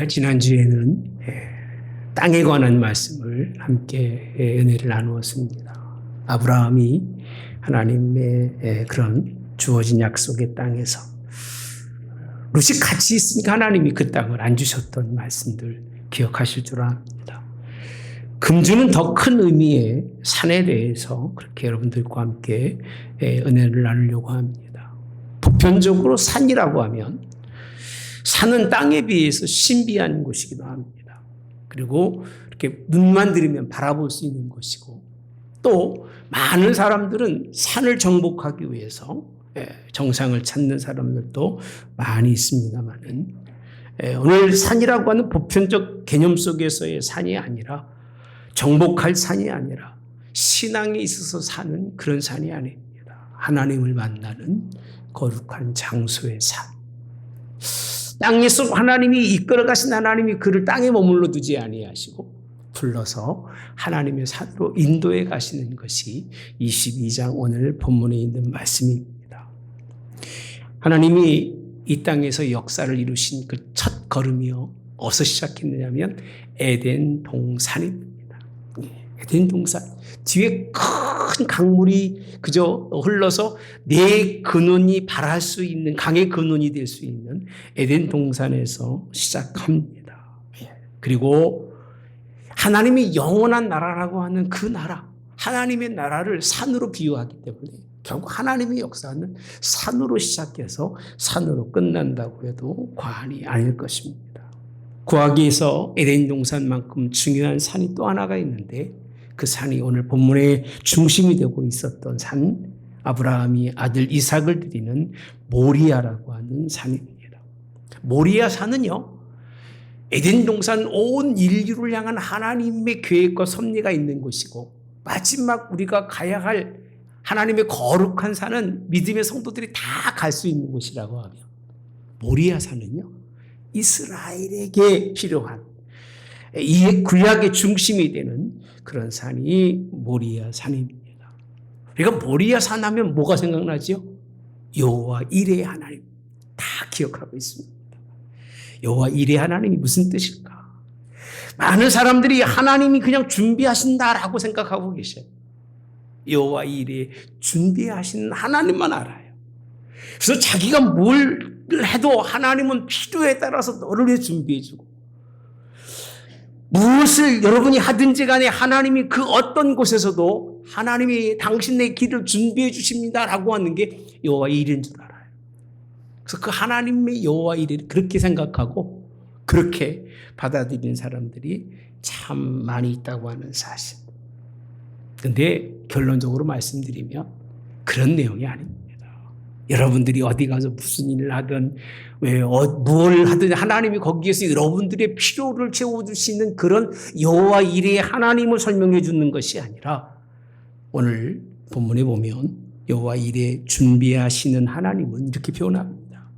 지난주에는 땅에 관한 말씀을 함께 은혜를 나누었습니다. 아브라함이 하나님의 그런 주어진 약속의 땅에서 룻이 같이 있으니까 하나님이 그 땅을 안 주셨던 말씀들 기억하실 줄 압니다. 금주는 더 큰 의미의 산에 대해서 그렇게 여러분들과 함께 은혜를 나누려고 합니다. 보편적으로 산이라고 하면 산은 땅에 비해서 신비한 곳이기도 합니다. 그리고 이렇게 눈만 들이면 바라볼 수 있는 곳이고, 또 많은 사람들은 산을 정복하기 위해서 정상을 찾는 사람들도 많이 있습니다만은, 오늘 산이라고 하는 보편적 개념 속에서의 산이 아니라, 정복할 산이 아니라 신앙에 있어서 사는 그런 산이 아닙니다. 하나님을 만나는 거룩한 장소의 산. 땅에서 하나님이 이끌어 가신 하나님이 그를 땅에 머물러 두지 아니하시고 불러서 하나님의 산으로 인도해 가시는 것이 22장 오늘 본문에 있는 말씀입니다. 하나님이 이 땅에서 역사를 이루신 그 첫 걸음이요, 어디서 시작했느냐면 에덴 동산입니다. 에덴 동산. 뒤에 큰 강물이 그저 흘러서 내 근원이 발할 수 있는, 강의 근원이 될 수 있는 에덴 동산에서 시작합니다. 그리고 하나님이 영원한 나라라고 하는 그 나라, 하나님의 나라를 산으로 비유하기 때문에 결국 하나님의 역사는 산으로 시작해서 산으로 끝난다고 해도 과언이 아닐 것입니다. 구하기에서 에덴 동산만큼 중요한 산이 또 하나가 있는데, 그 산이 오늘 본문의 중심이 되고 있었던 산, 아브라함이 아들 이삭을 드리는 모리아라고 하는 산입니다. 모리아 산은요, 에덴 동산 온 인류를 향한 하나님의 계획과 섭리가 있는 곳이고, 마지막 우리가 가야 할 하나님의 거룩한 산은 믿음의 성도들이 다 갈 수 있는 곳이라고 하며, 모리아 산은요, 이스라엘에게 필요한 이 구약의 중심이 되는 그런 산이 모리아 산입니다. 그러니까 모리아 산 하면 뭐가 생각나죠? 여호와 이레 하나님. 다 기억하고 있습니다. 여호와 이레 하나님이 무슨 뜻일까? 많은 사람들이 하나님이 그냥 준비하신다라고 생각하고 계셔요. 여호와 이레 준비하신 하나님만 알아요. 그래서 자기가 뭘 해도 하나님은 필요에 따라서 너를 위해 준비해주고, 무엇을 여러분이 하든지 간에 하나님이 그 어떤 곳에서도 하나님이 당신의 길을 준비해 주십니다라고 하는 게 여호와 이레인 줄 알아요. 그래서 그 하나님의 여호와 이레를 그렇게 생각하고 그렇게 받아들이는 사람들이 참 많이 있다고 하는 사실. 그런데 결론적으로 말씀드리면 그런 내용이 아닙니다. 여러분들이 어디 가서 무슨 일을 하든 뭘 하든 하나님이 거기에서 여러분들의 필요를 채워줄 수 있는 그런 여호와 이레의 하나님을 설명해 주는 것이 아니라, 오늘 본문에 보면 여호와 이레 준비하시는 하나님은 이렇게 표현합니다.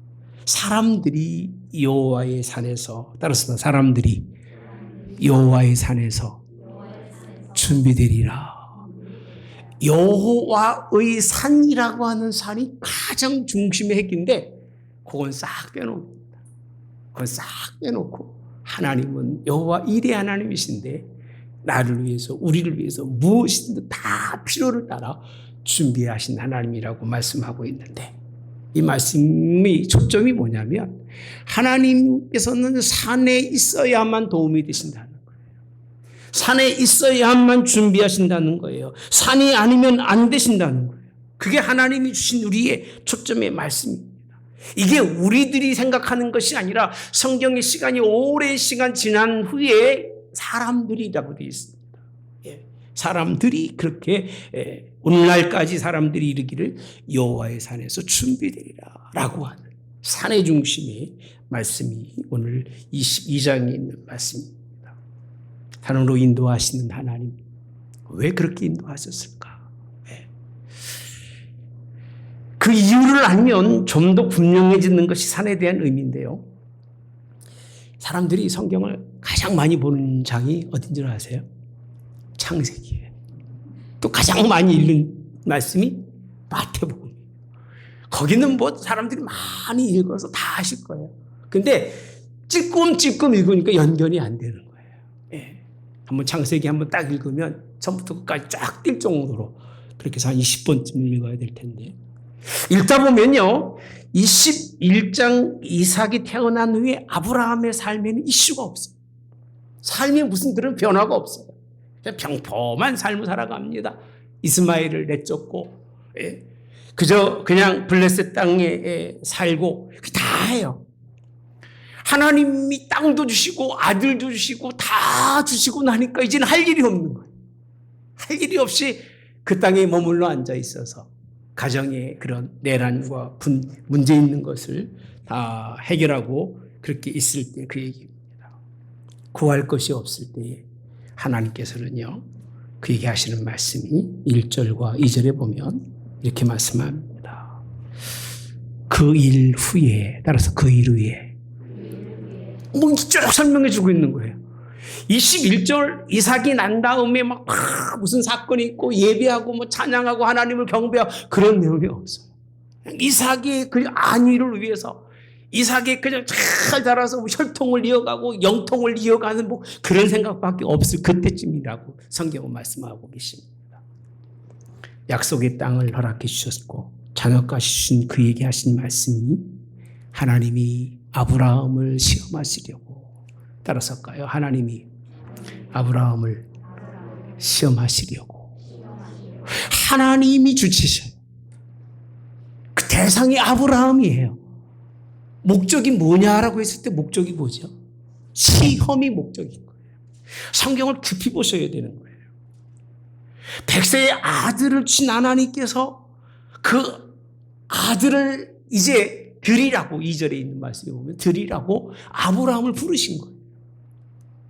사람들이 여호와의 산에서, 따라서 사람들이 여호와의 산에서 준비되리라. 여호와의 산이라고 하는 산이 가장 중심의 핵인데, 그건 싹 빼놓습니다. 그건 싹 빼놓고 하나님은 여호와 이레 하나님이신데, 나를 위해서, 우리를 위해서 무엇이든 다 필요를 따라 준비하신 하나님이라고 말씀하고 있는데, 이 말씀의 초점이 뭐냐면 하나님께서는 산에 있어야만 도움이 되신다는 거예요. 산에 있어야만 준비하신다는 거예요. 산이 아니면 안 되신다는 거예요. 그게 하나님이 주신 우리의 초점의 말씀입니다. 이게 우리들이 생각하는 것이 아니라 성경의 시간이 오랜 시간 지난 후에 사람들이라고 되어 있습니다. 사람들이 그렇게 오늘날까지 사람들이 이르기를 여호와의 산에서 준비되리라 라고 하는 산의 중심의 말씀이 오늘 22장에 있는 말씀입니다. 산으로 인도하시는 하나님, 왜 그렇게 인도하셨을까? 그 이유를 알면 좀 더 분명해지는 것이 산에 대한 의미인데요. 사람들이 성경을 가장 많이 보는 장이 어딘 줄 아세요? 창세기예요. 또 가장 많이 읽는 말씀이 마태복음이에요. 거기는 뭐 사람들이 많이 읽어서 다 아실 거예요. 근데 찔끔찔끔 읽으니까 연결이 안 되는 거예요. 예. 한번 창세기 한번 딱 읽으면 처음부터 끝까지 쫙 뛸 정도로 그렇게 해서 한 20번쯤 읽어야 될 텐데. 읽다 보면요. 21장 이삭이 태어난 후에 아브라함의 삶에는 이슈가 없어요. 삶에 무슨 그런 변화가 없어요. 그냥 평범한 삶을 살아갑니다. 이스마엘을 내쫓고, 예. 그저 그냥 블레셋 땅에 살고, 다예요. 하나님이 땅도 주시고, 아들도 주시고, 다 주시고 나니까 이제는 할 일이 없는 거예요. 할 일이 없이 그 땅에 머물러 앉아 있어서 가정의 그런 내란과 문제 있는 것을 다 해결하고 그렇게 있을 때 그 얘기입니다. 구할 것이 없을 때에 하나님께서는요, 그 얘기하시는 말씀이 1절과 2절에 보면 이렇게 말씀합니다. 그 일 후에, 따라서 그 일 후에 뭐 쭉 설명해 주고 있는 거예요. 21절 이삭이 난 다음에 막 무슨 사건이 있고 예배하고 뭐 찬양하고 하나님을 경배하고 그런 내용이 없어요. 이삭의 그 안위를 위해서 이삭이 그냥 잘 자라서 혈통을 이어가고 영통을 이어가는 뭐 그런 생각밖에 없을 그때쯤이라고 성경은 말씀하고 계십니다. 약속의 땅을 허락해 주셨고 자녀까지 주신 그 얘기하신 말씀이 하나님이 아브라함을 시험하시려고, 따라서까요, 하나님이 아브라함을 시험하시려고 하나님이 주체셔요. 그 대상이 아브라함이에요. 목적이 뭐냐라고 했을 때 목적이 뭐죠? 시험이 목적인 거예요. 성경을 깊이 보셔야 되는 거예요. 백세의 아들을 주신 하나님께서 그 아들을 이제 드리라고, 2절에 있는 말씀에 보면 드리라고 아브라함을 부르신 거예요.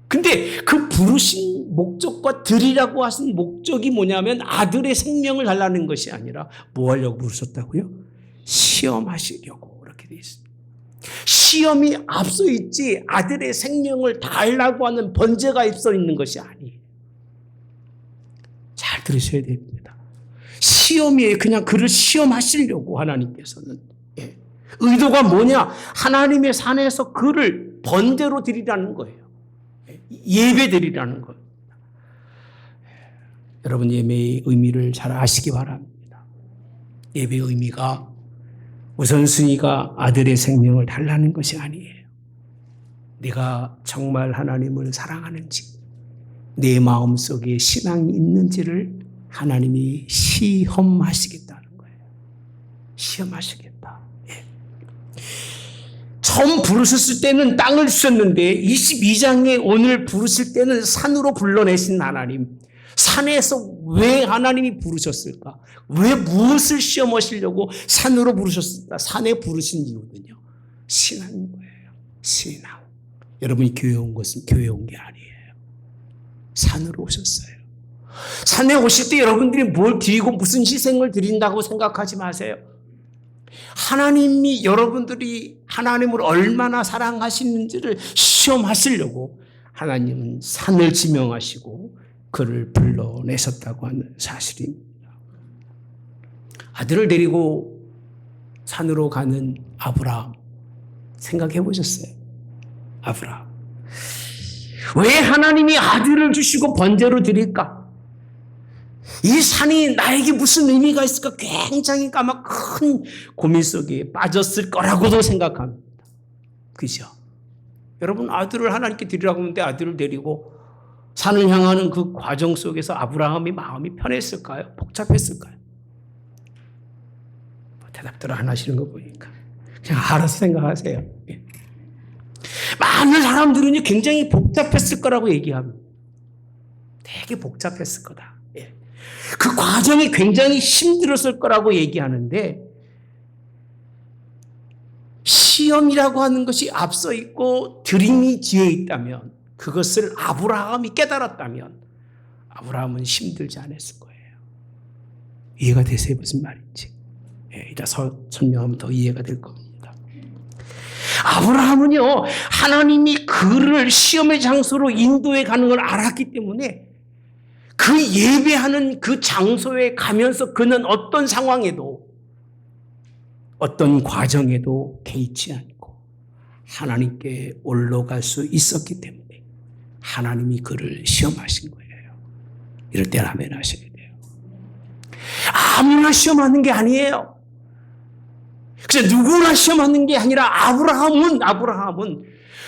근데 그 부르신 목적과 드리라고 하신 목적이 뭐냐면 아들의 생명을 달라는 것이 아니라 뭐 하려고 부르셨다고요? 시험하시려고 그렇게 되어 있습니다. 시험이 앞서 있지 아들의 생명을 달라고 하는 번제가 앞서 있는 것이 아니에요. 잘 들으셔야 됩니다. 시험이에요. 그냥 그를 시험하시려고 하나님께서는. 예. 의도가 뭐냐? 하나님의 산에서 그를 번제로 드리라는 거예요. 예배 드리라는 겁니다. 여러분, 예배의 의미를 잘 아시기 바랍니다. 예배의 의미가 우선순위가 아들의 생명을 달라는 것이 아니에요. 내가 정말 하나님을 사랑하는지, 내 마음속에 신앙이 있는지를 하나님이 시험하시겠다는 거예요. 시험하시겠다. 예. 처음 부르셨을 때는 땅을 주셨는데 22장에 오늘 부르실 때는 산으로 불러내신 하나님, 산에서 왜 하나님이 부르셨을까? 왜 무엇을 시험하시려고 산으로 부르셨을까? 산에 부르신 이유는요, 신앙인 거예요. 신앙. 여러분이 교회 온 것은 교회 온 게 아니에요. 산으로 오셨어요. 산에 오실 때 여러분들이 뭘 드리고 무슨 희생을 드린다고 생각하지 마세요. 하나님이 여러분들이 하나님을 얼마나 사랑하시는지를 시험하시려고 하나님은 산을 지명하시고 그를 불러내셨다고 하는 사실입니다. 아들을 데리고 산으로 가는 아브라함, 생각해 보셨어요? 아브라함. 왜 하나님이 아들을 주시고 번제로 드릴까? 이 산이 나에게 무슨 의미가 있을까? 굉장히 아마 큰 고민 속에 빠졌을 거라고도 생각합니다. 그죠? 여러분, 아들을 하나님께 드리라고 하는데 아들을 데리고 산을 향하는 그 과정 속에서 아브라함의 마음이 편했을까요? 복잡했을까요? 대답들 안 하시는 거 보니까 그냥 알아서 생각하세요. 예. 많은 사람들은 굉장히 복잡했을 거라고 얘기합니다. 되게 복잡했을 거다. 예. 그 과정이 굉장히 힘들었을 거라고 얘기하는데, 시험이라고 하는 것이 앞서 있고 드림이 뒤에 있다면, 그것을 아브라함이 깨달았다면 아브라함은 힘들지 않았을 거예요. 이해가 되세요? 무슨 말인지. 예, 이따 설명하면 더 이해가 될 겁니다. 아브라함은요, 하나님이 그를 시험의 장소로 인도해 가는 걸 알았기 때문에 그 예배하는 그 장소에 가면서 그는 어떤 상황에도, 어떤 과정에도 개의치 않고 하나님께 올라갈 수 있었기 때문에 하나님이 그를 시험하신 거예요. 이럴 때 아멘 하셔야 돼요. 아무나 시험하는 게 아니에요. 그래서 누구나 시험하는 게 아니라 아브라함은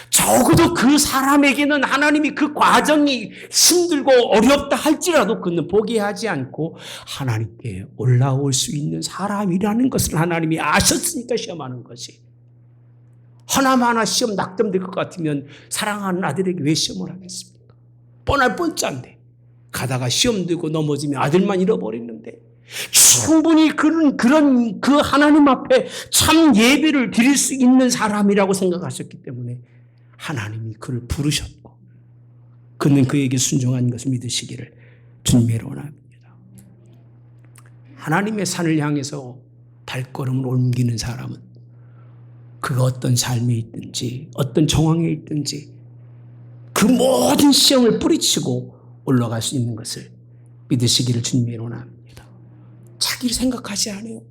적어도 그 사람에게는 하나님이 그 과정이 힘들고 어렵다 할지라도 그는 포기하지 않고 하나님께 올라올 수 있는 사람이라는 것을 하나님이 아셨으니까 시험하는 것이. 하나마나 시험 낙점될 것 같으면 사랑하는 아들에게 왜 시험을 하겠습니까? 뻔할 뻔짠데 가다가 시험 들고 넘어지면 아들만 잃어버리는데 충분히 그런 그 하나님 앞에 참 예배를 드릴 수 있는 사람이라고 생각하셨기 때문에 하나님이 그를 부르셨고 그는 그에게 순종한 것을 믿으시기를 주님의 원합니다. 하나님의 산을 향해서 발걸음을 옮기는 사람은 그가 어떤 삶에 있든지 어떤 정황에 있든지 그 모든 시험을 뿌리치고 올라갈 수 있는 것을 믿으시기를 주님의 원합니다. 자기를 생각하지 않아요.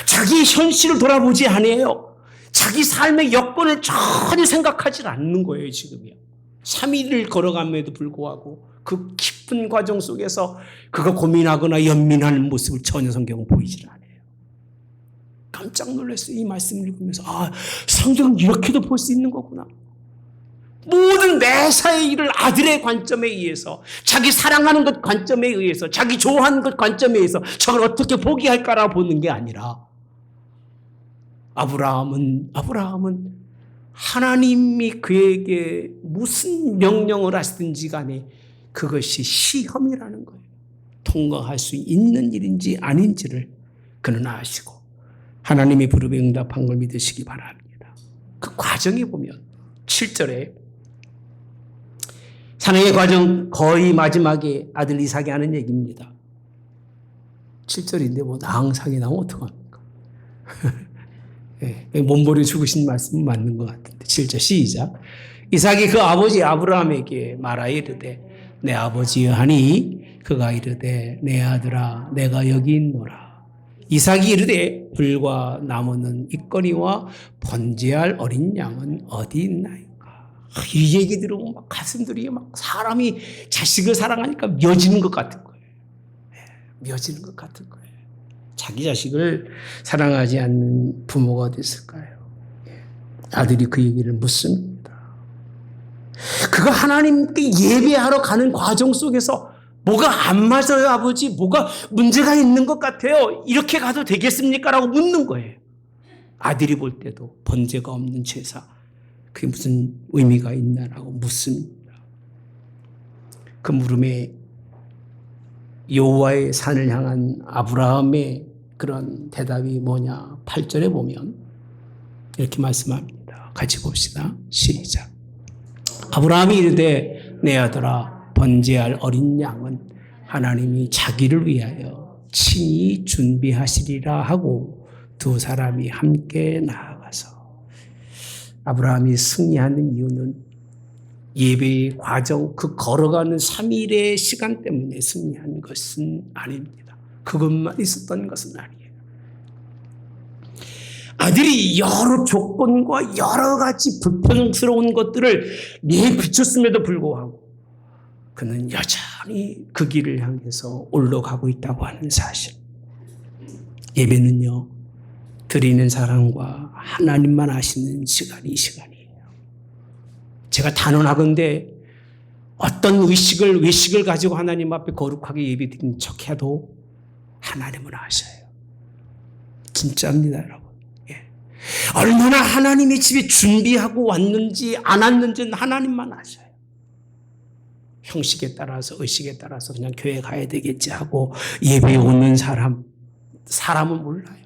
자기 현실을 돌아보지 않아요. 자기 삶의 여건을 전혀 생각하지 않는 거예요, 지금이요. 3일을 걸어감에도 불구하고 그 깊은 과정 속에서 그가 고민하거나 연민하는 모습을 전혀 성경은 보이질 않아요. 깜짝 놀랐어요. 이 말씀을 읽으면서 성경은 이렇게도 볼 수 있는 거구나. 모든 매사의 일을 아들의 관점에 의해서 자기 사랑하는 것 관점에 의해서 자기 좋아하는 것 관점에 의해서 저걸 어떻게 포기할까라고 보는 게 아니라 아브라함은 하나님이 그에게 무슨 명령을 하시든지 간에 그것이 시험이라는 거예요. 통과할 수 있는 일인지 아닌지를 그는 아시고 하나님의 부름에 응답한 걸 믿으시기 바랍니다. 그 과정에 보면 7절에 사랑의 과정 거의 마지막에 아들 이삭이 하는 얘기입니다. 7절인데 뭐 낭상이 나오면 어떡합니까? 네, 몸버려 죽으신 말씀은 맞는 것 같은데 7절 시작. 이삭이 그 아버지 아브라함에게 말하여 이르되 내 아버지여 하니 그가 이르되 내 아들아 내가 여기 있노라. 이삭이 이르되 불과 나무는 있거니와 번제할 어린 양은 어디 있나이까. 이 얘기 들으면 막 가슴들이 막 사람이 자식을 사랑하니까 묘지는 것 같은 거예요. 묘지는 것 같은 거예요. 자기 자식을 사랑하지 않는 부모가 어디 있을까요? 아들이 그 얘기를 묻습니다. 그가 하나님께 예배하러 가는 과정 속에서 뭐가 안 맞아요, 아버지? 뭐가 문제가 있는 것 같아요. 이렇게 가도 되겠습니까? 라고 묻는 거예요. 아들이 볼 때도 번제가 없는 제사, 그게 무슨 의미가 있나라고 묻습니다. 그 물음에 여호와의 산을 향한 아브라함의 그런 대답이 뭐냐? 8절에 보면 이렇게 말씀합니다. 같이 봅시다. 시작. 아브라함이 이르되 내 아들아 번제할 어린 양은 하나님이 자기를 위하여 친히 준비하시리라 하고 두 사람이 함께 나아가서 아브라함이 승리하는 이유는 예배의 과정, 그 걸어가는 3일의 시간 때문에 승리한 것은 아닙니다. 그것만 있었던 것은 아니에요. 아들이 여러 조건과 여러 가지 불평스러운 것들을 내비쳤음에도 불구하고 그는 여전히 그 길을 향해서 올라가고 있다고 하는 사실. 예배는요, 드리는 사람과 하나님만 아시는 시간이 이 시간이에요. 제가 단언하건대 어떤 외식을 가지고 하나님 앞에 거룩하게 예배드리는 척해도 하나님은 아셔요. 진짜입니다, 여러분. 예. 얼마나 하나님의 집에 준비하고 왔는지 안 왔는지는 하나님만 아셔요. 형식에 따라서 의식에 따라서 그냥 교회 가야 되겠지 하고 예배에 오는 사람은 몰라요.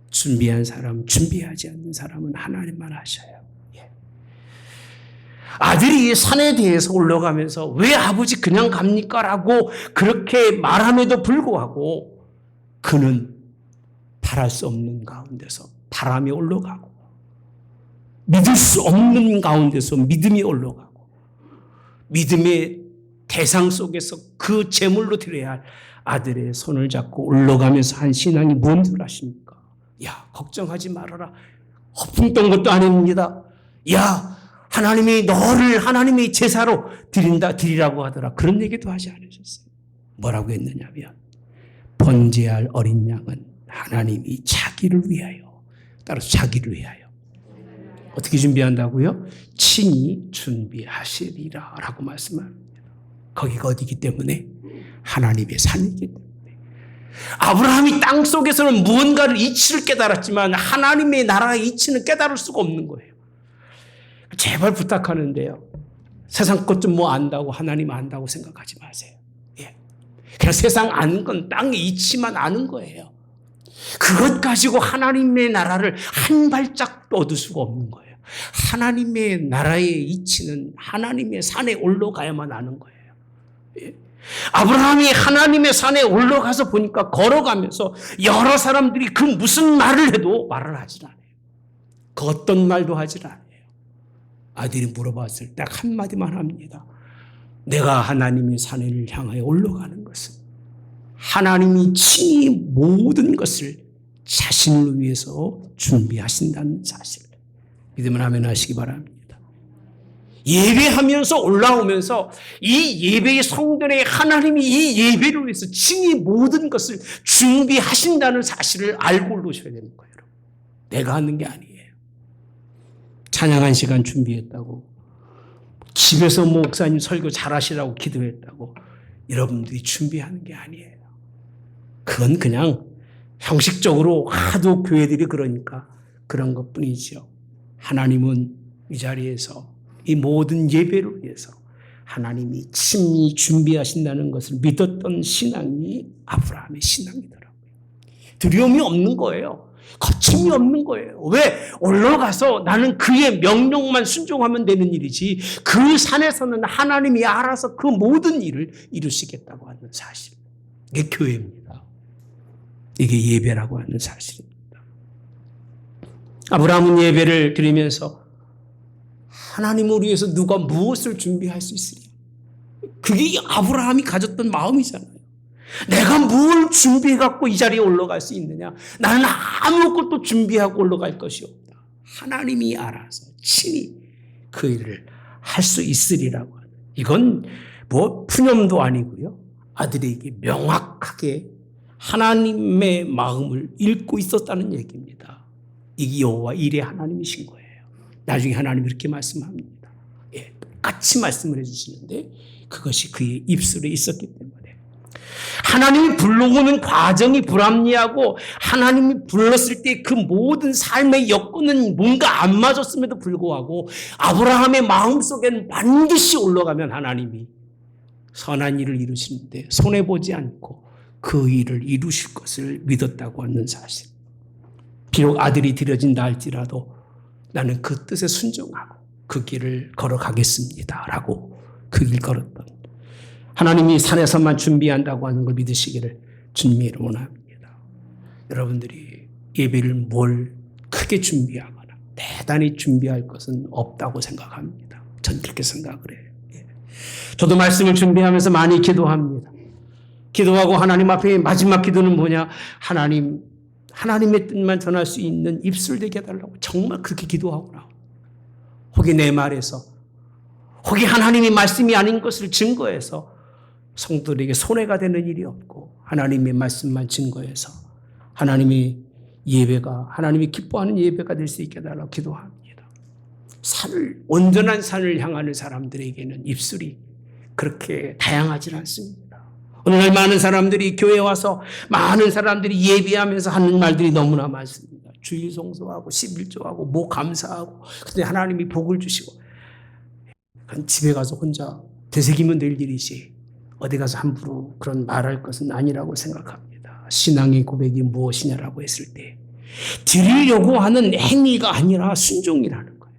준비한 사람, 준비하지 않는 사람은 하나님만 아셔요. 예. 아들이 산에 대해서 올라가면서 왜 아버지 그냥 갑니까? 라고 그렇게 말함에도 불구하고 그는 바랄 수 없는 가운데서 바람이 올라가고 믿을 수 없는 가운데서 믿음이 올라가고 믿음의 대상 속에서 그 제물로 드려야 할 아들의 손을 잡고 올라가면서 한 신앙이 뭔 줄 아십니까? 야, 걱정하지 말아라. 허풍 떤 것도 아닙니다. 야, 하나님이 너를 하나님의 제사로 드리라고 하더라. 그런 얘기도 하지 않으셨어요. 뭐라고 했느냐면 번제할 어린 양은 하나님이 자기를 위하여, 따라서 자기를 위하여 어떻게 준비한다고요? 친히 준비하시리라 라고 말씀합니다. 거기가 어디기 때문에? 하나님의 산이기 때문에. 아브라함이 땅속에서는 무언가를 이치를 깨달았지만 하나님의 나라의 이치는 깨달을 수가 없는 거예요. 제발 부탁하는데요. 세상 것 좀 뭐 안다고 하나님 안다고 생각하지 마세요. 예. 그냥 세상 아는 건 땅의 이치만 아는 거예요. 그것 가지고 하나님의 나라를 한 발짝도 얻을 수가 없는 거예요. 하나님의 나라의 이치는 하나님의 산에 올라가야만 아는 거예요. 예. 아브라함이 하나님의 산에 올라가서 보니까 걸어가면서 여러 사람들이 그 무슨 말을 해도 말을 하질 않아요. 그 어떤 말도 하질 않아요. 아들이 물어봤을 때 딱 한마디만 합니다. 내가 하나님의 산을 향하여 올라가는 것은 하나님이 친히 모든 것을 자신을 위해서 준비하신다는 사실. 믿으면 아멘 하시기 바랍니다. 예배하면서 올라오면서 이 예배의 성전에 하나님이 이 예배를 위해서 친히 모든 것을 준비하신다는 사실을 알고 올라오셔야 되는 거예요. 내가 하는 게 아니에요. 찬양한 시간 준비했다고, 집에서 목사님 설교 잘하시라고 기도했다고 여러분들이 준비하는 게 아니에요. 그건 그냥 형식적으로 하도 교회들이 그러니까 그런 것뿐이죠. 하나님은 이 자리에서 이 모든 예배를 위해서 하나님이 친히 준비하신다는 것을 믿었던 신앙이 아브라함의 신앙이더라고요. 두려움이 없는 거예요. 거침이 없는 거예요. 왜? 올라가서 나는 그의 명령만 순종하면 되는 일이지 그 산에서는 하나님이 알아서 그 모든 일을 이루시겠다고 하는 사실. 이게 교회입니다. 이게 예배라고 하는 사실입니다. 아브라함은 예배를 드리면서 하나님을 위해서 누가 무엇을 준비할 수 있으랴. 그게 아브라함이 가졌던 마음이잖아요. 내가 뭘 준비해갖고 이 자리에 올라갈 수 있느냐. 나는 아무것도 준비하고 올라갈 것이 없다. 하나님이 알아서 친히 그 일을 할 수 있으리라고 하는. 이건 뭐 푸념도 아니고요. 아들에게 명확하게 하나님의 마음을 읽고 있었다는 얘기입니다. 이게 여호와 일의 하나님이신 거예요. 나중에 하나님이 이렇게 말씀합니다. 예, 똑같이 말씀을 해주시는데 그것이 그의 입술에 있었기 때문에 하나님이 불러오는 과정이 불합리하고 하나님이 불렀을 때 그 모든 삶의 여건은 뭔가 안 맞았음에도 불구하고 아브라함의 마음속에는 반드시 올라가면 하나님이 선한 일을 이루시는데 손해보지 않고 그 일을 이루실 것을 믿었다고 하는 사실. 비록 아들이 드려진다 할지라도 나는 그 뜻에 순종하고 그 길을 걸어가겠습니다 라고 그 길 걸었던 하나님이 산에서만 준비한다고 하는 걸 믿으시기를 주님의 이름으로 원합니다. 여러분들이 예배를 뭘 크게 준비하거나 대단히 준비할 것은 없다고 생각합니다. 전 그렇게 생각을 해요. 저도 말씀을 준비하면서 많이 기도합니다. 기도하고 하나님 앞에 마지막 기도는 뭐냐? 하나님의 뜻만 전할 수 있는 입술 되게 해달라고 정말 그렇게 기도하고 나와. 혹이 내 말에서, 혹이 하나님의 말씀이 아닌 것을 증거해서 성도들에게 손해가 되는 일이 없고 하나님의 말씀만 증거해서 하나님이 하나님이 기뻐하는 예배가 될 수 있게 해달라고 기도합니다. 온전한 산을 향하는 사람들에게는 입술이 그렇게 다양하지 않습니다. 오늘날 많은 사람들이 교회에 와서 많은 사람들이 예배하면서 하는 말들이 너무나 많습니다. 주일 송소하고 11조하고 뭐 감사하고 근데 하나님이 복을 주시고 집에 가서 혼자 되새기면 될 일이지 어디 가서 함부로 그런 말할 것은 아니라고 생각합니다. 신앙의 고백이 무엇이냐라고 했을 때 드리려고 하는 행위가 아니라 순종이라는 거예요.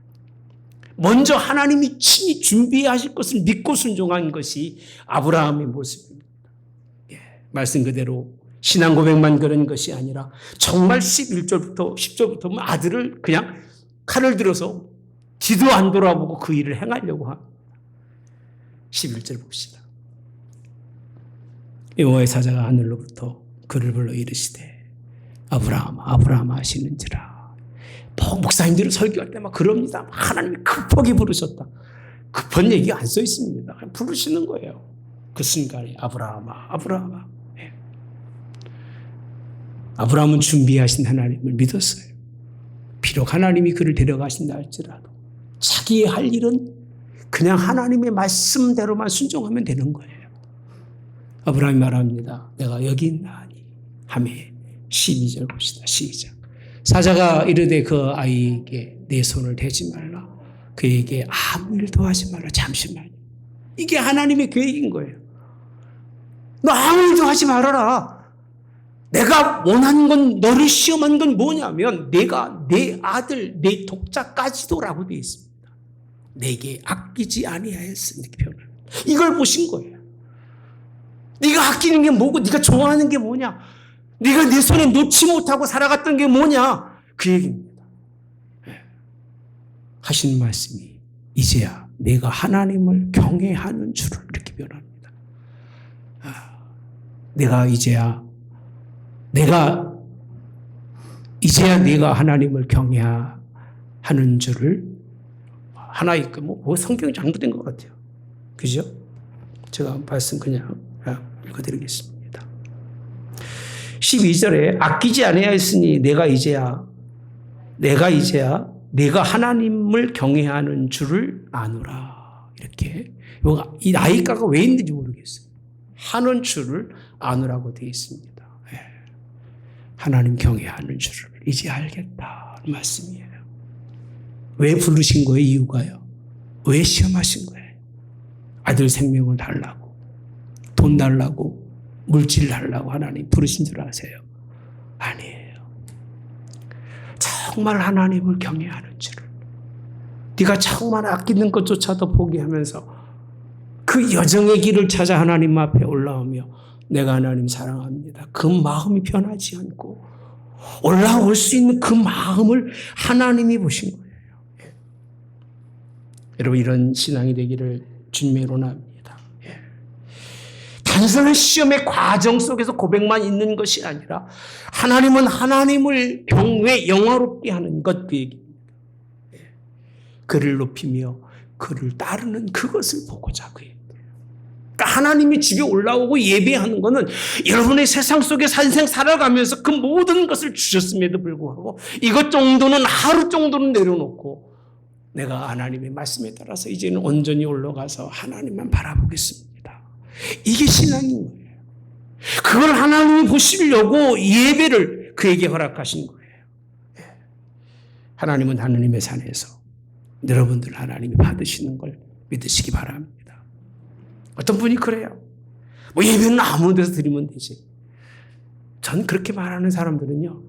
먼저 하나님이 친히 준비하실 것을 믿고 순종한 것이 아브라함의 모습입니다. 말씀 그대로 신앙 고백만 그런 것이 아니라 정말 11절부터 10절부터 아들을 그냥 칼을 들어서 뒤도 안 돌아보고 그 일을 행하려고 합니다. 11절 봅시다. 여호와의 사자가 하늘로부터 그를 불러 이르시되 아브라함 아브라함 하시는지라 목사님들은 설교할 때 막 그럽니다. 하나님이 급하게 부르셨다. 급한 얘기 안 써 있습니다. 그냥 부르시는 거예요. 그 순간에 아브라함아, 아브라함아. 예. 아브라함은 준비하신 하나님을 믿었어요. 비록 하나님이 그를 데려가신다 할지라도 자기의 할 일은 그냥 하나님의 말씀대로만 순종하면 되는 거예요. 아브라함이 말합니다. 내가 여기 있나니 하매 12절 봅시다. 시작. 사자가 이르되 그 아이에게 내 손을 대지 말라. 그에게 아무 일도 하지 말라. 잠시만요. 이게 하나님의 계획인 거예요. 너 아무 일도 하지 말아라. 내가 원한 건, 너를 시험한 건 뭐냐면 내가 내 아들, 내 독자까지도라고 되어 있습니다. 내게 아끼지 아니하였으니 이렇게 표현합니다. 이걸 보신 거예요. 네가 아끼는 게 뭐고 네가 좋아하는 게 뭐냐. 네가 내 손에 놓지 못하고 살아갔던 게 뭐냐. 그 얘기입니다. 하시는 말씀이 이제야 내가 하나님을 경외하는 줄을 이렇게 표현합니다. 이제야 내가 하나님을 경외하는 줄을 하나의 성경이 잘못된 것 같아요. 그죠? 제가 말씀 그냥 읽어드리겠습니다. 12절에 아끼지 아니하였으니 내가 이제야 내가 하나님을 경외하는 줄을 아노라. 이렇게 이 나이가가 왜 있는지 모르겠어요. 하는 줄을 아노라고 되어 있습니다. 하나님 경외하는 줄을 이제 알겠다 말씀이에요. 왜 부르신 거예요? 이유가요. 왜 시험하신 거예요? 아들 생명을 달라고, 돈 달라고, 물질 달라고 하나님 부르신 줄 아세요? 아니에요. 정말 하나님을 경외하는 줄을, 네가 정말 아끼는 것조차도 포기하면서 그 여정의 길을 찾아 하나님 앞에 올라오며 내가 하나님 사랑합니다. 그 마음이 변하지 않고 올라올 수 있는 그 마음을 하나님이 보신 거예요. 여러분, 이런 신앙이 되기를 주님의 원합니다. 단순한 시험의 과정 속에서 고백만 있는 것이 아니라 하나님은 하나님을 영화롭게 하는 것, 그 얘기입니다. 그를 높이며 그를 따르는 그것을 보고자 그 얘기예요. 그러니까 하나님이 집에 올라오고 예배하는 것은 여러분의 세상 속에 산생 살아가면서 그 모든 것을 주셨음에도 불구하고 이것 정도는, 하루 정도는 내려놓고 내가 하나님의 말씀에 따라서 이제는 온전히 올라가서 하나님만 바라보겠습니다. 이게 신앙인 거예요. 그걸 하나님이 보시려고 예배를 그에게 허락하신 거예요. 하나님은 하나님의 산에서 여러분들 하나님이 받으시는 걸 믿으시기 바랍니다. 어떤 분이 그래요. 예배는 아무 데서 드리면 되지. 전 그렇게 말하는 사람들은요,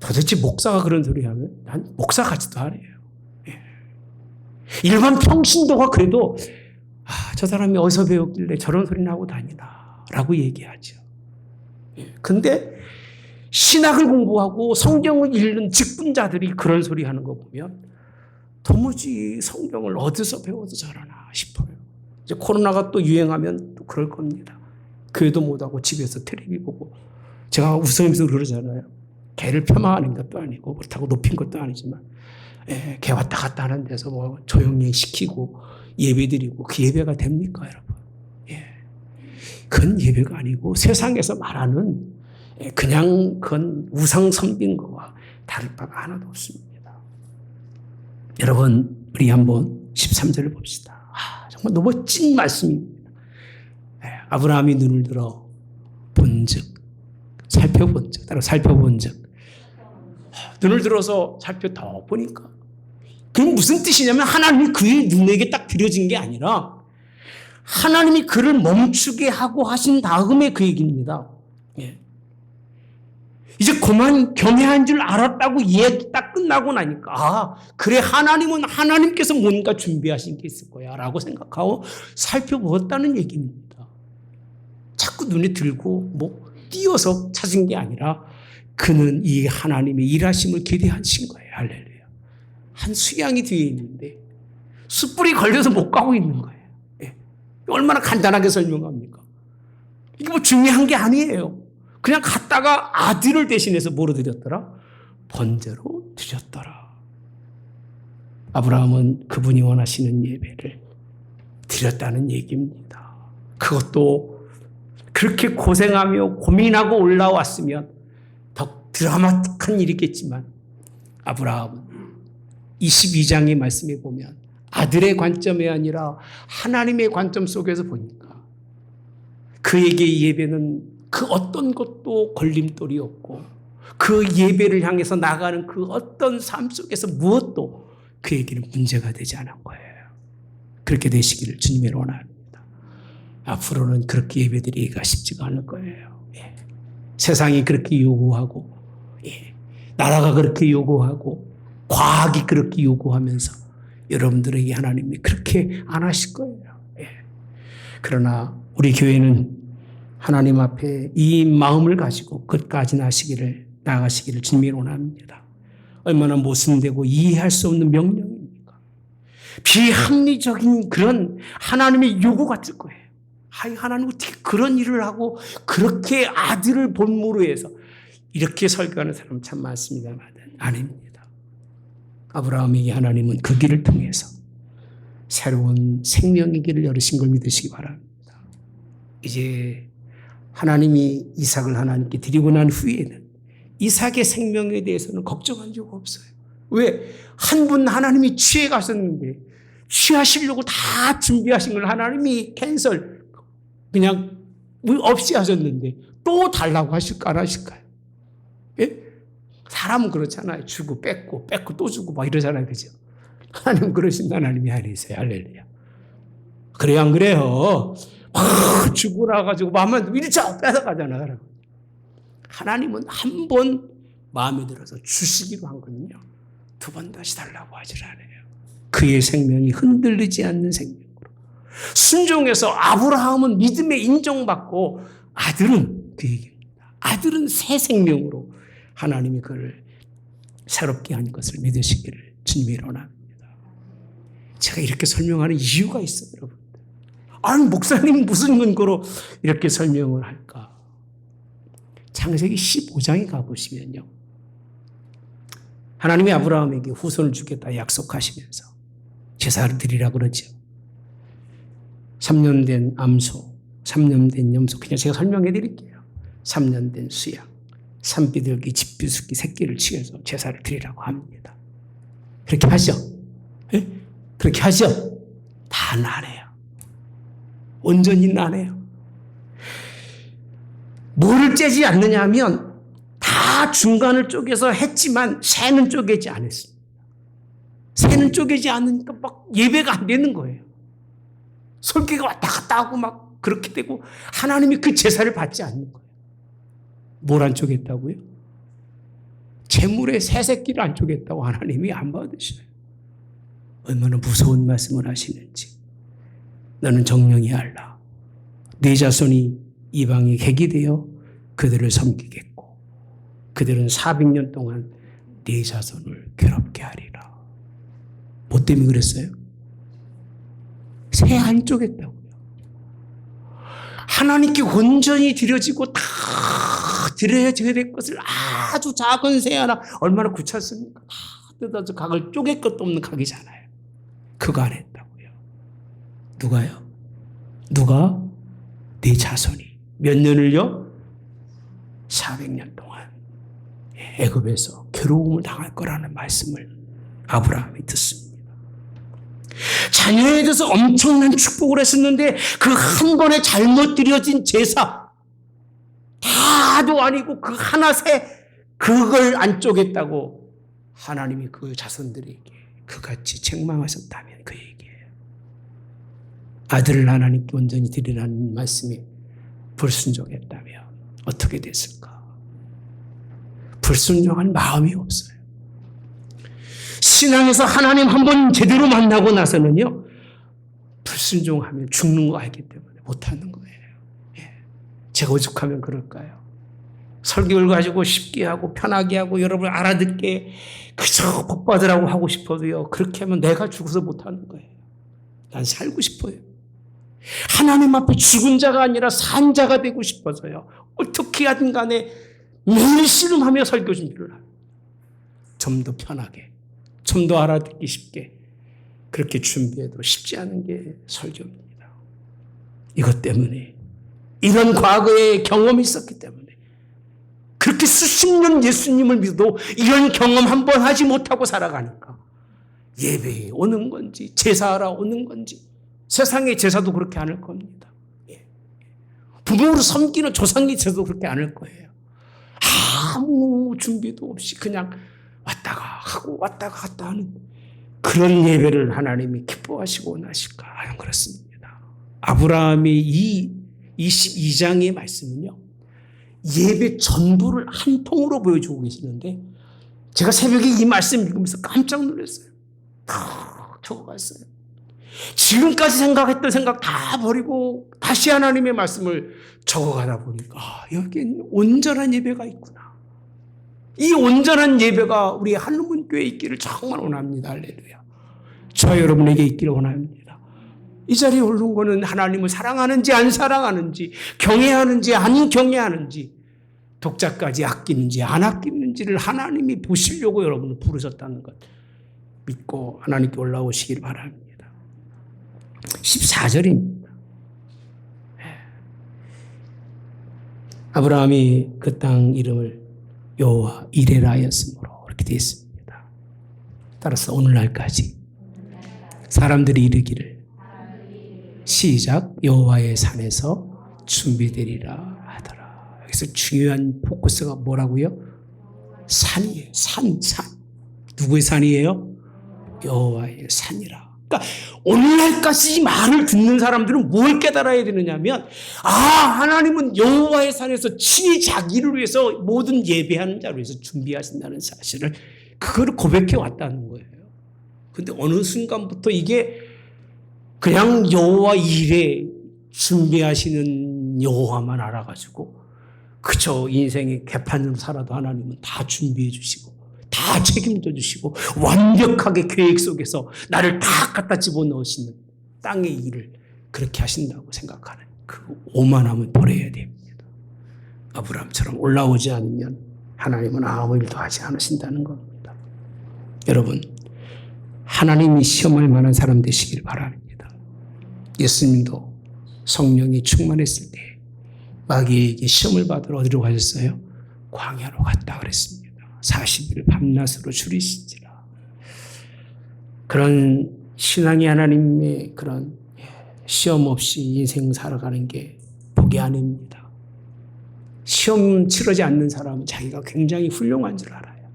도대체 목사가 그런 소리 하면 난 목사 같지도 않아요. 일반 평신도가 그래도 저 사람이 어디서 배웠길래 저런 소리나 하고 다니나 라고 얘기하죠. 근데 신학을 공부하고 성경을 읽는 직분자들이 그런 소리 하는 거 보면 도무지 성경을 어디서 배워서 잘하나 싶어요. 이제 코로나가 또 유행하면 또 그럴 겁니다. 교회도 못하고 집에서 텔레비 보고, 제가 웃으면서 그러잖아요. 개를 폄하하는 것도 아니고 그렇다고 높인 것도 아니지만 개 왔다 갔다 하는 데서 조용히 시키고 예배드리고 그 예배가 됩니까, 여러분? 그건 예배가 아니고 세상에서 말하는 그냥 그건 우상 섬긴 거와 다를 바가 하나도 없습니다. 여러분, 우리 한번 13절을 봅시다. 정말 너무 멋진 말씀입니다. 아브라함이 눈을 들어 본즉, 살펴본즉, 따로 살펴본즉, 눈을 들어서 살펴 보니까 그게 무슨 뜻이냐면 하나님이 그의 눈에게 딱 들여진 게 아니라 하나님이 그를 멈추게 하고 하신 다음에 그 얘기입니다. 이제 그만 경외한 줄 알았다고 이야기 딱 끝나고 나니까 그래, 하나님은 하나님께서 뭔가 준비하신 게 있을 거야 라고 생각하고 살펴보았다는 얘기입니다. 자꾸 눈에 들고 띄어서 찾은 게 아니라 그는 이 하나님의 일하심을 기대하신 거예요. 할렐루야. 한 수양이 뒤에 있는데 숯불이 걸려서 못 가고 있는 거예요. 얼마나 간단하게 설명합니까? 이게 중요한 게 아니에요. 그냥 갔다가 아들을 대신해서 뭐로 드렸더라? 번제로 드렸더라. 아브라함은 그분이 원하시는 예배를 드렸다는 얘기입니다. 그것도 그렇게 고생하며 고민하고 올라왔으면 더 드라마틱한 일이겠지만 아브라함은 22장의 말씀에 보면 아들의 관점이 아니라 하나님의 관점 속에서 보니까 그에게 예배는 그 어떤 것도 걸림돌이 없고 그 예배를 향해서 나가는 그 어떤 삶 속에서 무엇도 그에게는 문제가 되지 않은 거예요. 그렇게 되시기를 주님의 원합니다. 앞으로는 그렇게 예배드리기가 쉽지가 않을 거예요. 예. 세상이 그렇게 요구하고 나라가 그렇게 요구하고 과학이 그렇게 요구하면서 여러분들에게 하나님이 그렇게 안 하실 거예요. 예. 그러나 우리 교회는 하나님 앞에 이 마음을 가지고 끝까지 나가시기를 주님이 원합니다. 얼마나 모순되고 이해할 수 없는 명령입니까? 비합리적인 그런 하나님의 요구 같을 거예요. 하나님 어떻게 그런 일을 하고 그렇게 아들을 본무로 해서 이렇게 설교하는 사람 참 많습니다만 아닙니다. 아브라함에게 하나님은 그 길을 통해서 새로운 생명의 길을 열으신 걸 믿으시기 바랍니다. 이제 하나님이 이삭을 하나님께 드리고 난 후에는 이삭의 생명에 대해서는 걱정한 적 없어요. 왜? 한 분 하나님이 취해 가셨는데 취하시려고 다 준비하신 걸 하나님이 캔슬 그냥 없이 하셨는데 또 달라고 하실까 안 하실까요? 예? 사람은 그렇잖아요. 주고 뺏고 또 주고 막 이러잖아요. 그죠? 하나님 그러신 하나님이 아니세요. 할렐루야. 그래요 안 그래요? 막 주고 나가지고 마음만 밀쳐 뺏어가잖아요. 하나님은 한 번 마음에 들어서 주시기로 한 거는요. 두 번 다시 달라고 하질 않아요. 그의 생명이 흔들리지 않는 생명으로. 순종해서 아브라함은 믿음에 인정받고 아들은 그 얘기입니다. 아들은 새 생명으로 하나님이 그를 새롭게 한 것을 믿으시기를 주님이 원합니다. 제가 이렇게 설명하는 이유가 있어요, 여러분. 아니, 목사님 무슨 근거로 이렇게 설명을 할까? 창세기 15장에 가보시면요. 하나님이 아브라함에게 후손을 주겠다 약속하시면서 제사를 드리라고 그러죠. 3년 된 암소, 3년 된 염소, 그냥 제가 설명해 드릴게요. 3년 된 수양, 산비둘기, 집비둘기 새끼를 치어서 제사를 드리라고 합니다. 그렇게 하죠? 네? 그렇게 하죠? 다 나네요. 온전히 나네요. 뭐를 째지 않느냐 하면 다 중간을 쪼개서 했지만 새는 쪼개지 않았습니다. 새는 쪼개지 않으니까 막 예배가 안 되는 거예요. 설계가 왔다 갔다 하고 막 그렇게 되고 하나님이 그 제사를 받지 않는 거예요. 뭘 안 쪼갰다고요? 재물의 새 새끼를 안 쪼갰다고 하나님이 안 받으셔요. 얼마나 무서운 말씀을 하시는지. 너는 정령이 알라. 네 자손이 이방의 객이 되어 그들을 섬기겠고 그들은 400년 동안 네 자손을 괴롭게 하리라. 뭐 때문에 그랬어요? 새 안 쪼갰다고요. 하나님께 온전히 드려지고 다 드려야 될 것을 아주 작은 새 하나 얼마나 구찼습니까? 다 뜯어서 각을 쪼갤 것도 없는 각이잖아요. 그거 안 했다고요. 누가요? 누가? 네 자손이 몇 년을요? 400년 동안 애굽에서 괴로움을 당할 거라는 말씀을 아브라함이 듣습니다. 자녀에 대해서 엄청난 축복을 했었는데 그 한 번에 잘못 드려진 제사 다도 아니고 그 하나 새 그걸 안 쪼갰다고 하나님이 그 자손들에게 그같이 책망하셨다면 그 얘기예요. 아들을 하나님께 온전히 드리라는 말씀에 불순종했다면 어떻게 됐을까? 불순종할 마음이 없어요. 신앙에서 하나님 한 번 제대로 만나고 나서는요, 불순종하면 죽는 거 알기 때문에 못하는 거예요. 예. 제가 오죽하면 그럴까요? 설교를 가지고 쉽게 하고 편하게 하고 여러분 알아듣게 그저 복 받으라고 하고 싶어도요, 그렇게 하면 내가 죽어서 못하는 거예요. 난 살고 싶어요. 하나님 앞에 죽은 자가 아니라 산 자가 되고 싶어서요. 어떻게 하든 간에 매일 씨름하며 설교 준비를 합니다. 좀 더 편하게, 좀 더 알아듣기 쉽게 그렇게 준비해도 쉽지 않은 게 설교입니다. 이것 때문에, 이런 과거의 경험이 있었기 때문에 그렇게 수십 년 예수님을 믿어도 이런 경험 한 번 하지 못하고 살아가니까 예배에 오는 건지 제사하러 오는 건지, 세상의 제사도 그렇게 안 할 겁니다. 부모를 섬기는 조상의 제사도 그렇게 안 할 거예요. 아무 준비도 없이 그냥 왔다가 하고 왔다가 갔다 하는 그런 예배를 하나님이 기뻐하시고 원하실까? 그렇습니다. 아브라함이 이 22장의 말씀은요, 예배 전부를 한 통으로 보여주고 계시는데, 제가 새벽에 이 말씀 읽으면서 깜짝 놀랐어요. 다 적어갔어요. 지금까지 생각했던 생각 다 버리고 다시 하나님의 말씀을 적어가다 보니까 여기엔 온전한 예배가 있구나. 이 온전한 예배가 우리 한문교회에 있기를 정말 원합니다. 할렐루야. 저 여러분에게 있기를 원합니다. 이 자리에 오른 거는 하나님을 사랑하는지 안 사랑하는지, 경외하는지 안 경외하는지, 독자까지 아끼는지 안 아끼는지를 하나님이 보시려고 여러분을 부르셨다는 것 믿고 하나님께 올라오시길 바랍니다. 14절입니다. 아브라함이 그 땅 이름을 여호와 이레라 하였으므로 이렇게 되어 있습니다. 따라서 오늘날까지 사람들이 이르기를 시작 여호와의 산에서 준비되리라 하더라. 여기서 중요한 포커스가 뭐라고요? 산이에요. 산. 누구의 산이에요? 여호와의 산이라. 그러니까 오늘날까지 말을 듣는 사람들은 뭘 깨달아야 되느냐면, 하나님은 여호와의 산에서 친히 자기를 위해서 모든 예배하는 자를 위해서 준비하신다는 사실을, 그걸 고백해 왔다는 거예요. 근데 어느 순간부터 이게 그냥 여호와 일에 준비하시는 여호와만 알아가지고 그저 인생의 개판으로 살아도 하나님은 다 준비해 주시고 다 책임져 주시고 완벽하게 계획 속에서 나를 다 갖다 집어넣으시는 땅의 일을 그렇게 하신다고 생각하는 그 오만함을 버려야 됩니다. 아브라함처럼 올라오지 않으면 하나님은 아무 일도 하지 않으신다는 겁니다. 여러분, 하나님이 시험할 만한 사람 되시길 바랍니다. 예수님도 성령이 충만했을 때 마귀에게 시험을 받으러 어디로 가셨어요? 광야로 갔다 그랬습니다. 40일 밤낮으로 줄이신지라. 그런 신앙이 하나님의 그런 시험 없이 인생 살아가는 게 복이 아닙니다. 시험 치르지 않는 사람은 자기가 굉장히 훌륭한 줄 알아요.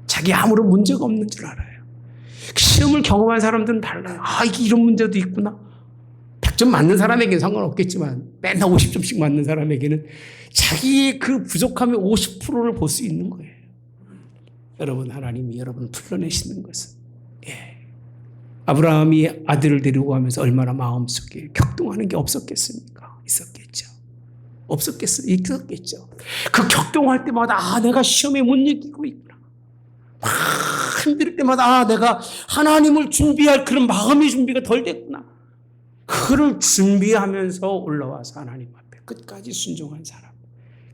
자기 아무런 문제가 없는 줄 알아요. 시험을 경험한 사람들은 달라요. 이게 이런 문제도 있구나. 100점 맞는 사람에게는 상관없겠지만 맨날 50점씩 맞는 사람에게는 자기의 그 부족함의 50%를 볼 수 있는 거예요. 여러분, 하나님이 여러분을 풀어내시는 것은, 아브라함이 아들을 데리고 가면서 얼마나 마음속에 격동하는 게 없었겠습니까? 있었겠죠. 없었겠어요? 있었겠죠. 그 격동할 때마다 내가 시험에 못 이기고 있구나. 힘들 때마다 내가 하나님을 준비할 그런 마음의 준비가 덜 됐구나. 그를 준비하면서 올라와서 하나님 앞에 끝까지 순종한 사람.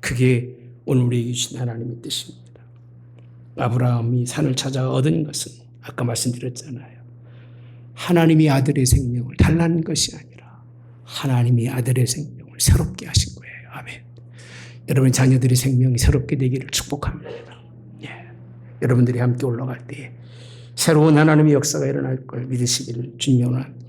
그게 오늘 우리에게 주신 하나님의 뜻입니다. 아브라함이 산을 찾아 얻은 것은 아까 말씀드렸잖아요. 하나님이 아들의 생명을 달라는 것이 아니라 하나님이 아들의 생명을 새롭게 하신 거예요. 아멘. 여러분 자녀들의 생명이 새롭게 되기를 축복합니다. 여러분들이 함께 올라갈 때에 새로운 하나님의 역사가 일어날 걸 믿으시기를 주님의 원합니다.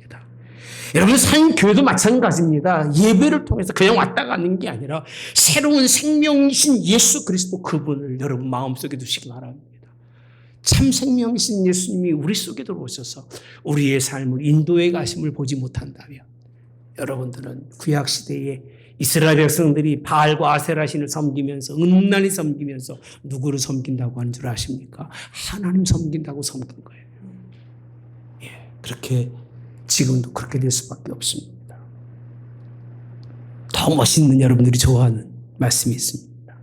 여러분, 사인교회도 마찬가지입니다. 예배를 통해서 그냥 왔다 가는 게 아니라 새로운 생명이신 예수 그리스도 그분을 여러분 마음속에 두시기 바랍니다. 참 생명이신 예수님이 우리 속에 들어오셔서 우리의 삶을 인도해 가심을 보지 못한다면 여러분들은 구약시대에 이스라엘 백성들이 바알과 아세라 신을 섬기면서 음란히 섬기면서 누구를 섬긴다고 하는 줄 아십니까? 하나님 섬긴다고 섬긴 거예요. 그렇게 지금도 그렇게 될 수밖에 없습니다. 더 멋있는 여러분들이 좋아하는 말씀이 있습니다.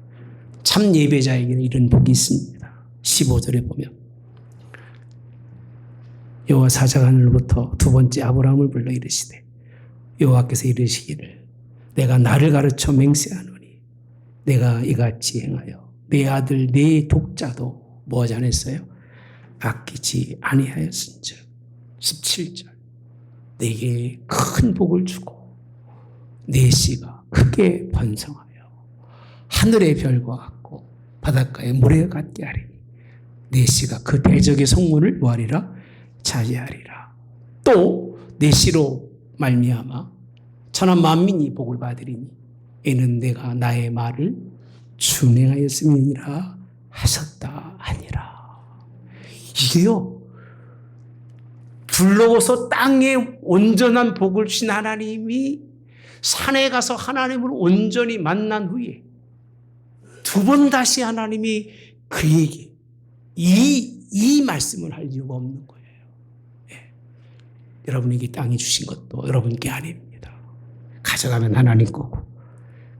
참 예배자에게는 이런 복이 있습니다. 15절에 보면 여호와 사자가 하늘로부터 두 번째 아브라함을 불러 이르시되 여호와께서 이르시기를 내가 나를 가르쳐 맹세하노니 내가 이같이 행하여 내 아들 내 독자도 뭐 하지 않았어요? 아끼지 아니하였은즉 17절 내게 큰 복을 주고 내 씨가 크게 번성하여 하늘의 별과 같고 바닷가의 모래 같게 하리니 내 씨가 그 대적의 성문을 뭐하리라? 차지하리라. 또 내 씨로 말미암아 천한 만민이 복을 받으리니 이는 내가 나의 말을 준행하였음이니라 하셨다 하니라. 이게요, 불러서 땅에 온전한 복을 주신 하나님이 산에 가서 하나님을 온전히 만난 후에 두 번 다시 하나님이 그에게 이 말씀을 할 이유가 없는 거예요. 예. 여러분에게 땅이 주신 것도 여러분께 아닙니다. 가져가면 하나님 거고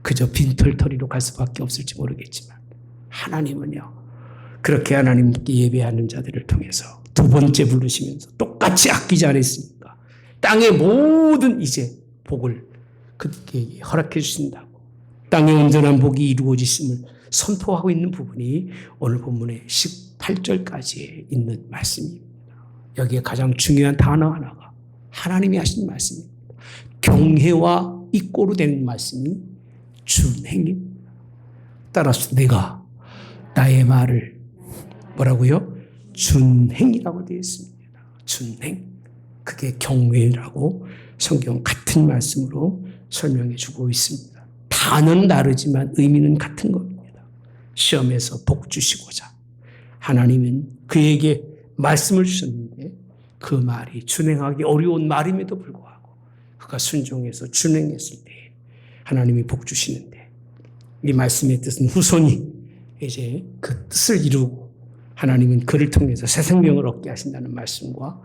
그저 빈털터리로 갈 수밖에 없을지 모르겠지만 하나님은요, 그렇게 하나님께 예배하는 자들을 통해서 두 번째 부르시면서 똑같이 아끼지 않았습니까? 땅의 모든 이제 복을 그에게 허락해 주신다고, 땅의 온전한 복이 이루어지심을 선포하고 있는 부분이 오늘 본문의 18절까지에 있는 말씀입니다. 여기에 가장 중요한 단어 하나가 하나님이 하신 말씀입니다. 경혜와 이꼬로 되는 말씀이 준행입니다. 따라서 내가 나의 말을 뭐라고요? 준행이라고 되어 있습니다. 준행. 그게 경외라고 성경 같은 말씀으로 설명해 주고 있습니다. 단어는 다르지만 의미는 같은 겁니다. 시험에서 복 주시고자 하나님은 그에게 말씀을 주셨는데 그 말이 준행하기 어려운 말임에도 불구하고 그가 순종해서 준행했을 때 하나님이 복 주시는데, 이 말씀의 뜻은 후손이 이제 그 뜻을 이루고 하나님은 그를 통해서 새 생명을 얻게 하신다는 말씀과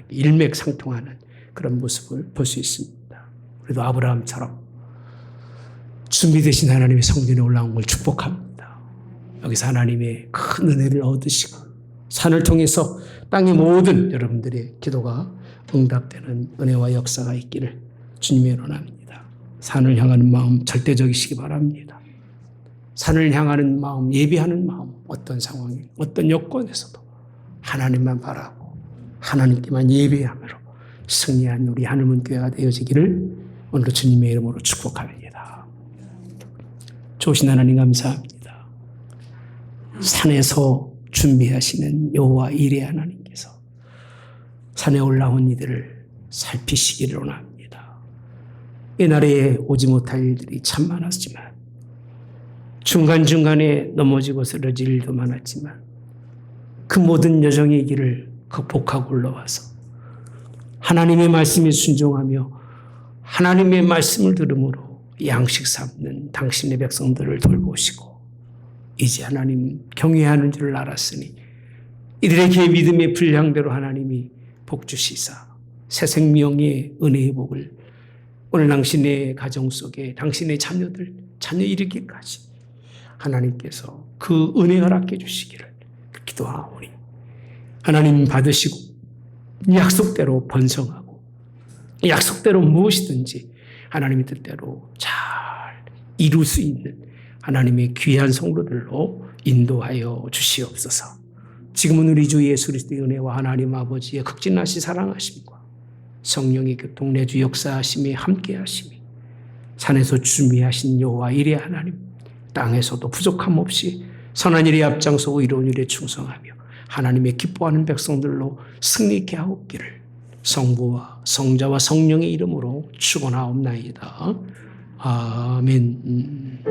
일맥상통하는 그런 모습을 볼 수 있습니다. 그래도 아브라함처럼 준비되신 하나님의 성전에 올라온 걸 축복합니다. 여기서 하나님의 큰 은혜를 얻으시고 산을 통해서 땅의 모든 여러분들의 기도가 응답되는 은혜와 역사가 있기를 주님의 원합니다. 산을 향하는 마음 절대적이시기 바랍니다. 산을 향하는 마음, 예비하는 마음, 어떤 상황에 어떤 여건에서도 하나님만 바라고 하나님께만 예배함으로 승리한 우리 하늘문교회가 되어지기를 오늘도 주님의 이름으로 축복합니다. 좋으신 하나님 감사합니다. 산에서 준비하시는 여호와 이레 하나님께서 산에 올라온 이들을 살피시기를 원합니다. 옛날에 오지 못할 일들이 참 많았지만 중간중간에 넘어지고 쓰러질 일도 많았지만 그 모든 여정의 길을 극복하고 올라와서 하나님의 말씀에 순종하며 하나님의 말씀을 들음으로 양식 삼는 당신의 백성들을 돌보시고 이제 하나님 경외하는 줄 알았으니 이들에게 믿음의 분량대로 하나님이 복 주시사 새 생명의 은혜의 복을 오늘 당신의 가정 속에 당신의 자녀 이르기까지 하나님께서 그 은혜 허락해 주시기를 기도하오니 하나님 받으시고 약속대로 번성하고 약속대로 무엇이든지 하나님의 뜻대로 잘 이룰 수 있는 하나님의 귀한 성도들로 인도하여 주시옵소서. 지금은 우리 주 예수 그리스도의 은혜와 하나님 아버지의 극진하신 사랑하심과 성령의 교통 내주 역사하심이 함께하심이 산에서 준비하신 여호와 이레 하나님, 땅에서도 부족함 없이 선한 일에 앞장서고 이로운 일에 충성하며 하나님의 기뻐하는 백성들로 승리케 하옵기를 성부와 성자와 성령의 이름으로 축원하옵나이다. 아멘.